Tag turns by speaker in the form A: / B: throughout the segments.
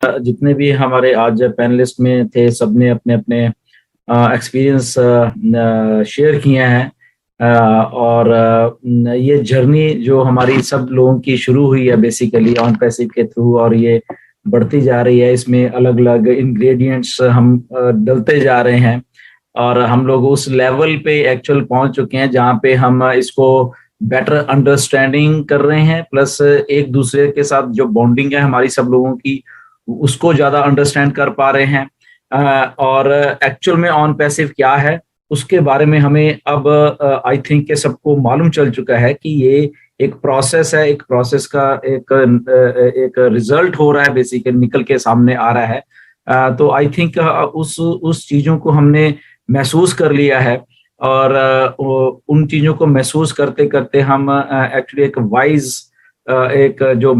A: जितने भी हमारे आज पैनलिस्ट में थे, सबने अपने अपने एक्सपीरियंस शेयर किए हैं। और ये जर्नी जो हमारी सब लोगों की शुरू हुई है बेसिकली ऑन पैसिव के थ्रू, और ये बढ़ती जा रही है। इसमें अलग अलग इंग्रेडिएंट्स हम डलते जा रहे हैं, और हम लोग उस लेवल पे एक्चुअल पहुंच चुके हैं जहाँ पे हम इसको बेटर अंडरस्टैंडिंग कर रहे हैं, प्लस एक दूसरे के साथ जो बॉन्डिंग है हमारी सब लोगों की, उसको ज्यादा अंडरस्टैंड कर पा रहे हैं। और एक्चुअल में ऑन पैसिव क्या है उसके बारे में हमें अब आई थिंक के सबको मालूम चल चुका है कि ये एक प्रोसेस है, एक प्रोसेस का एक रिजल्ट हो रहा है, बेसिकली निकल के सामने आ रहा है। तो आई थिंक उस चीजों को हमने महसूस कर लिया है, और उन चीजों को महसूस करते करते हम एक्चुअली एक वाइज एक जो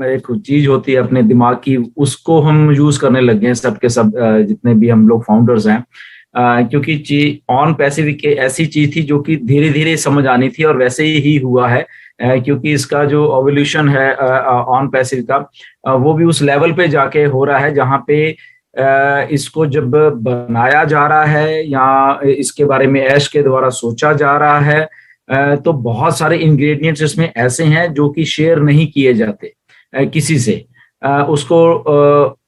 A: एक चीज होती है अपने दिमाग की, उसको हम यूज करने लग गए हैं सबके सब, जितने भी हम लोग फाउंडर्स हैं। क्योंकि ऑन पैसिव ऐसी चीज थी जो कि धीरे धीरे समझ आनी थी, और वैसे ही हुआ है। क्योंकि इसका जो एवोल्यूशन है ऑन पैसिव का, वो भी उस लेवल पे जाके हो रहा है जहाँ पे इसको जब बनाया जा रहा है या इसके बारे में ऐश के द्वारा सोचा जा रहा है, तो बहुत सारे इंग्रेडिएंट्स इसमें ऐसे हैं जो कि शेयर नहीं किए जाते किसी से। उसको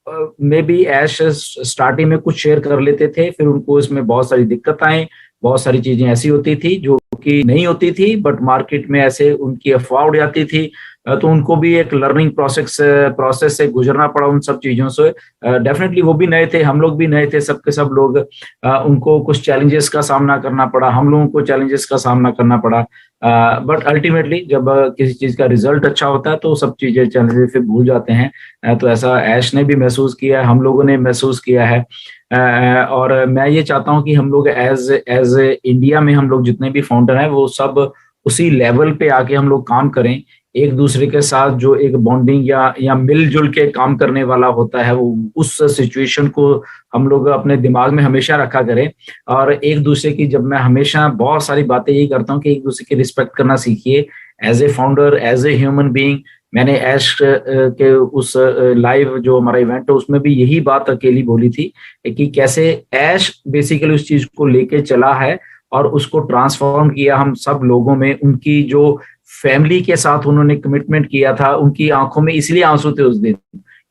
A: मे बी ऐश स्टार्टिंग में कुछ शेयर कर लेते थे, फिर उनको इसमें बहुत सारी दिक्कत आई, बहुत सारी चीजें ऐसी होती थी जो कि नहीं होती थी, बट मार्केट में ऐसे उनकी अफवाह उड़ जाती थी। तो उनको भी एक लर्निंग प्रोसेस से गुजरना पड़ा उन सब चीजों से। डेफिनेटली वो भी नए थे, हम लोग भी नए थे, सबके सब लोग। उनको कुछ चैलेंजेस का सामना करना पड़ा, हम लोगों को चैलेंजेस का सामना करना पड़ा। बट अल्टीमेटली जब किसी चीज का रिजल्ट अच्छा होता है तो सब चीजें चैलेंजेस फिर भूल जाते हैं। तो ऐसा ऐश ने भी महसूस किया है, हम लोगों ने महसूस किया है। और मैं ये चाहता हूँ कि हम लोग एज एज इंडिया में हम लोग जितने भी फाउंडर हैं वो सब उसी लेवल पे आके हम लोग काम करें। एक दूसरे के साथ जो एक बॉन्डिंग या मिलजुल के काम करने वाला होता है, वो उस सिचुएशन को हम लोग अपने दिमाग में हमेशा रखा करें। और एक दूसरे की, जब मैं हमेशा बहुत सारी बातें यही करता हूँ कि एक दूसरे की रिस्पेक्ट करना सीखिए as a founder, as a human being. मैंने ऐश के उस लाइव जो हमारा इवेंट है उसमें भी यही बात अकेली बोली थी कि कैसे ऐश बेसिकली उस चीज को लेके चला है और उसको ट्रांसफॉर्म किया हम सब लोगों में। उनकी जो फैमिली के साथ उन्होंने कमिटमेंट किया था, उनकी आंखों में इसलिए आंसू थे उस दिन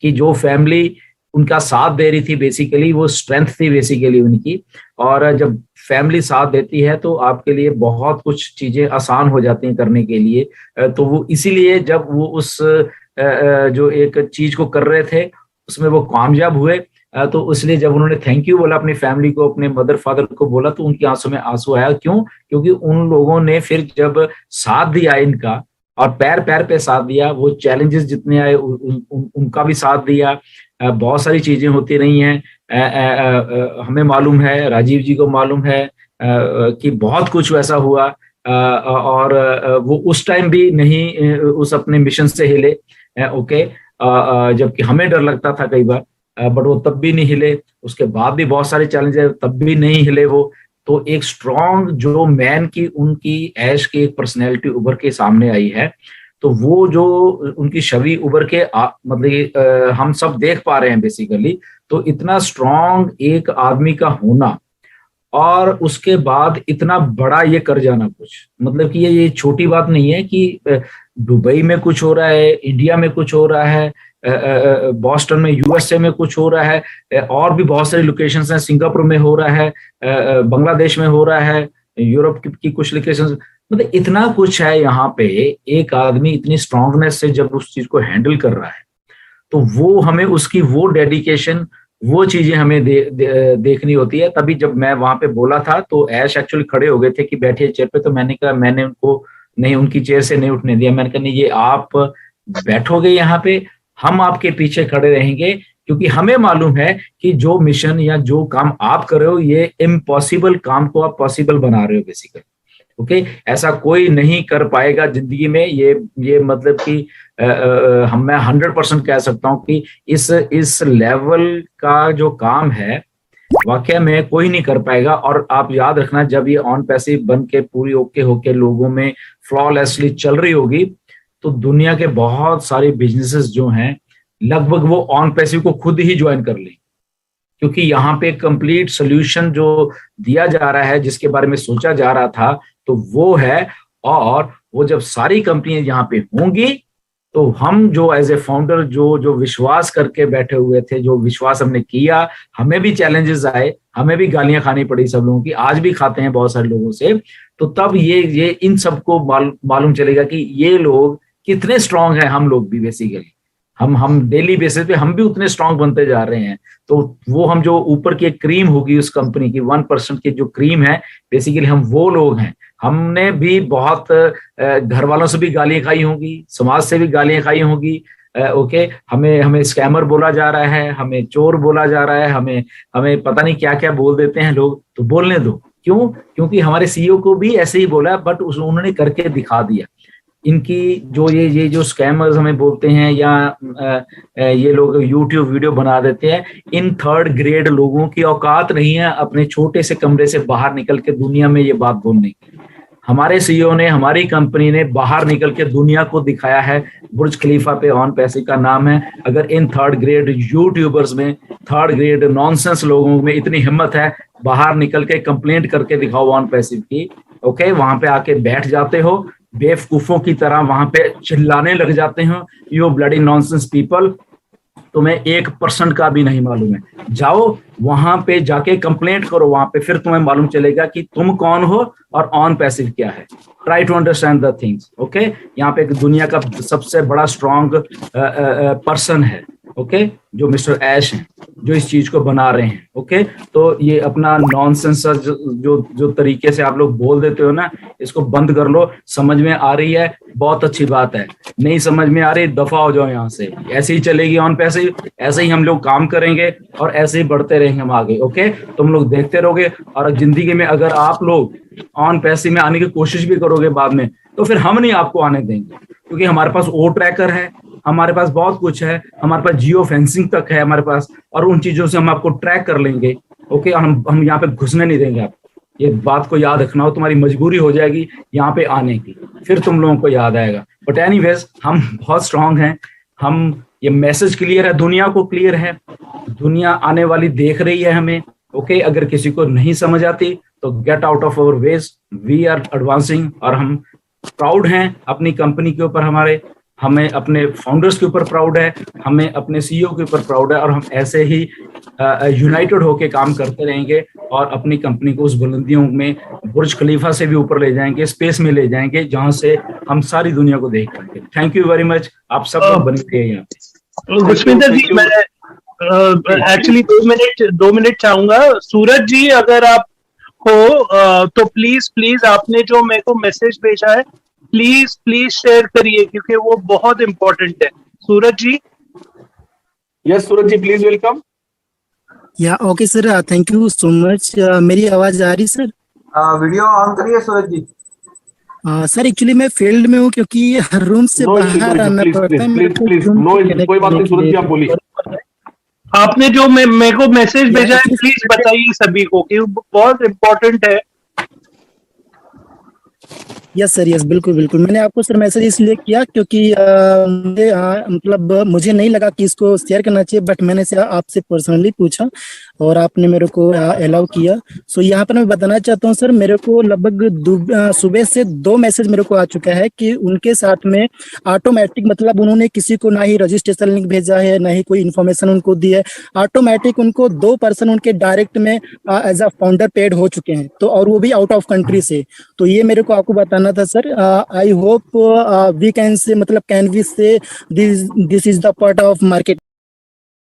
A: कि जो फैमिली उनका साथ दे रही थी, बेसिकली वो स्ट्रेंथ थी बेसिकली उनकी। और जब फैमिली साथ देती है तो आपके लिए बहुत कुछ चीजें आसान हो जाती हैं करने के लिए। तो वो इसीलिए जब वो उस जो एक चीज को कर रहे थे उसमें वो कामयाब हुए, तो इसलिए जब उन्होंने थैंक यू बोला अपनी फैमिली को, अपने मदर फादर को बोला, तो उनकी आंसू में आंसू आया। क्यों? क्योंकि उन लोगों ने फिर जब साथ दिया इनका, और पैर पैर पे साथ दिया, वो चैलेंजेस जितने आए उनका भी साथ दिया। बहुत सारी चीजें होती रही हैं, हमें मालूम है, राजीव जी को मालूम है कि बहुत कुछ वैसा हुआ। और वो उस टाइम भी नहीं उस अपने मिशन से हिले, ओके। जबकि हमें डर लगता था कई बार, बट वो तब भी नहीं हिले। उसके बाद भी बहुत सारे चैलेंजेस, तब भी नहीं हिले वो। तो एक स्ट्रॉन्ग जो मैन की, उनकी ऐश की एक पर्सनैलिटी उभर के सामने आई है। तो वो जो उनकी छवि उभर के मतलब हम सब देख पा रहे हैं बेसिकली। तो इतना स्ट्रॉन्ग एक आदमी का होना, और उसके बाद इतना बड़ा ये कर जाना, कुछ मतलब कि ये छोटी बात नहीं है कि दुबई में कुछ हो रहा है, इंडिया में कुछ हो रहा है, बॉस्टन में यूएसए में कुछ हो रहा है, और भी बहुत सारी लोकेशंस हैं, सिंगापुर में हो रहा है, बांग्लादेश में हो रहा है, यूरोप की कुछ लोकेशंस। मतलब इतना कुछ है यहाँ पे। एक आदमी इतनी स्ट्रांगनेस से जब उस चीज को हैंडल कर रहा है, तो वो हमें उसकी वो डेडिकेशन, वो चीजें हमें देखनी होती है। तभी जब मैं वहां पे बोला था तो ऐश एक्चुअली खड़े हो गए थे कि बैठिए चेयर पे। तो मैंने कहा, मैंने उनको नहीं, उनकी चेयर से नहीं उठने दिया। मैंने कहा नहीं, ये आप बैठोगे यहाँ पे, हम आपके पीछे खड़े रहेंगे, क्योंकि हमें मालूम है कि जो मिशन या जो काम आप कर रहे हो, ये इम्पॉसिबल काम को आप पॉसिबल बना रहे हो बेसिकली। ओके, ऐसा कोई नहीं कर पाएगा जिंदगी में। ये मतलब कि मैं 100% कह सकता हूं कि इस लेवल का जो काम है वाकई में कोई नहीं कर पाएगा। और आप याद रखना, जब ये ऑन पैसिव बन के पूरी ओके होके लोगों में फ्लॉलेसली चल रही होगी, तो दुनिया के बहुत सारे बिजनेसेस जो हैं लगभग वो ऑन पैसिव को खुद ही ज्वाइन कर लें, क्योंकि यहाँ पे कंप्लीट सोल्यूशन जो दिया जा रहा है, जिसके बारे में सोचा जा रहा था, तो वो है। और वो जब सारी कंपनियां यहाँ पे होंगी तो हम जो एज ए फाउंडर जो विश्वास करके बैठे हुए थे, जो विश्वास हमने किया, हमें भी चैलेंजेस आए, हमें भी गालियां खानी पड़ी सब लोगों की, आज भी खाते हैं बहुत सारे लोगों से। तो तब ये इन सबको मालूम चलेगा कि ये लोग कितने स्ट्रांग हैं, हम लोग भी बेसिकली हम डेली बेसिस पे हम भी उतने स्ट्रांग बनते जा रहे हैं। तो वो हम जो ऊपर की क्रीम होगी उस कंपनी की 1% की जो क्रीम है, बेसिकली हम वो लोग हैं। हमने भी बहुत घर वालों से भी गालियां खाई होंगी, समाज से भी गालियां खाई होंगी। ओके, हमें स्कैमर बोला जा रहा है, हमें चोर बोला जा रहा है, हमें पता नहीं क्या क्या बोल देते हैं लोग, तो बोलने दो। क्यों? क्योंकि हमारे सीईओ को भी ऐसे ही बोला, बट उन्होंने करके दिखा दिया। इनकी जो ये जो स्कैमर्स हमें बोलते हैं, या ये लोग यूट्यूब वीडियो बना देते हैं, इन 3rd ग्रेड लोगों की औकात नहीं है अपने छोटे से कमरे से बाहर निकल के दुनिया में ये बात बोलने की। हमारे सीईओ ने, हमारी कंपनी ने बाहर निकल के दुनिया को दिखाया है। बुर्ज खलीफा पे ऑन पैसिव का नाम है। अगर इन 3rd ग्रेड यूट्यूबर्स में, 3rd ग्रेड नॉनसेंस लोगों में इतनी हिम्मत है, बाहर निकल के कंप्लेंट करके दिखाओ ऑन पैसिव की। ओके, वहां पे आके बैठ जाते हो बेवकूफों की तरह, वहां पे चिल्लाने लग जाते हो, यू ब्लडी नॉनसेंस पीपल, तुम्हें 1% का भी नहीं मालूम है। जाओ वहां पे जाके कंप्लेंट करो, वहां पे फिर तुम्हें मालूम चलेगा कि तुम कौन हो और ऑन पैसिव क्या है। Try to understand the things. Okay, यहाँ पे दुनिया का सबसे बड़ा स्ट्रॉन्ग पर्सन है, ओके, जो मिस्टर ऐश हैं, जो इस चीज को बना रहे हैं। ओके, तो ये अपना नॉनसेंस जो तरीके से आप लोग बोल देते हो ना, इसको बंद कर लो। समझ में आ रही है, बहुत अच्छी बात है। नहीं समझ में आ रही, दफा हो जाओ यहाँ से। ऐसे ही चलेगी ऑन पैसिव, ऐसे ही हम लोग काम करेंगे और ऐसे ही बढ़ते रहेंगे हम आगे। ओके, तुम लोग देखते रहोगे, और जिंदगी में अगर आप लोग ऑन पैसिव में आने की कोशिश भी करोगे बाद में, तो फिर हम नहीं आपको आने देंगे, क्योंकि हमारे पास ओ ट्रैकर है, हमारे पास बहुत कुछ है, हमारे पास जियो फेंसिंग तक है हमारे पास, और उन चीजों से हम आपको ट्रैक कर लेंगे। ओके, और हम यहाँ पे घुसने नहीं देंगे। आप ये बात को याद रखना हो, तुम्हारी मजबूरी हो जाएगी यहाँ पे आने की, फिर तुम लोगों को याद आएगा। बट एनीवेज, हम बहुत स्ट्रांग हैं। हम ये मैसेज क्लियर है, दुनिया को क्लियर है, दुनिया आने वाली देख रही है हमें। ओके, अगर किसी को नहीं समझ आती तो get out of our ways, we are advancing, और हम प्राउड हैं अपनी कंपनी के ऊपर, हमें अपने फाउंडर्स के ऊपर प्राउड है, हमें अपने सीईओ के ऊपर प्राउड है, और हम ऐसे ही यूनाइटेड होके काम करते रहेंगे और अपनी कंपनी को उस बुलंदियों में, बुर्ज खलीफा से भी ऊपर ले जाएंगे, स्पेस में ले जाएंगे, जहां से हम सारी दुनिया को देख पाएंगे। थैंक यू वेरी मच, आप सब लोग बने रहिए यहाँ।
B: खुशविंदर जी, मैं एक्चुअली 2 मिनट चाहूंगा। सूरज जी, अगर आप हो तो प्लीज आपने जो मेरे को मैसेज भेजा है, प्लीज शेयर करिए, क्योंकि वो बहुत इंपॉर्टेंट है। Suraj ji.
C: Yes Suraj ji, please welcome.
D: Yeah okay sir, thank you so much. मेरी आवाज आ रही सर?
C: वीडियो ऑन करिए सूरज जी।
D: सर एक्चुअली मैं फील्ड में हूँ, क्योंकि रूम से बाहर आना पड़ता है।
C: प्लीज कोई बात नहीं सूरज जी, आप बोलिए।
B: आपने जो मेरे को मैसेज भेजा है, प्लीज बताइए सभी को, कि बहुत इंपॉर्टेंट है।
D: यस सर, यस, बिल्कुल बिल्कुल। मैंने आपको सर मैसेज इसलिए किया क्योंकि मतलब मुझे नहीं लगा कि इसको शेयर करना चाहिए, बट मैंने से आपसे पर्सनली पूछा और आपने मेरे को अलाउ किया। सो यहाँ पर मैं बताना चाहता हूँ सर, मेरे को लगभग सुबह से 2 मैसेज मेरे को आ चुका है कि उनके साथ में ऑटोमेटिक, मतलब उन्होंने किसी को ना ही रजिस्ट्रेशन लिंक भेजा है, ना ही कोई इन्फॉर्मेशन उनको दी है। ऑटोमेटिक उनको 2% उनके डायरेक्ट में एज अ फाउंडर पेड हो चुके हैं, तो और वो भी आउट ऑफ कंट्री से। तो ये मेरे को आपको बताना था sir. I hope we can say, मतलब can we say this is the part of market.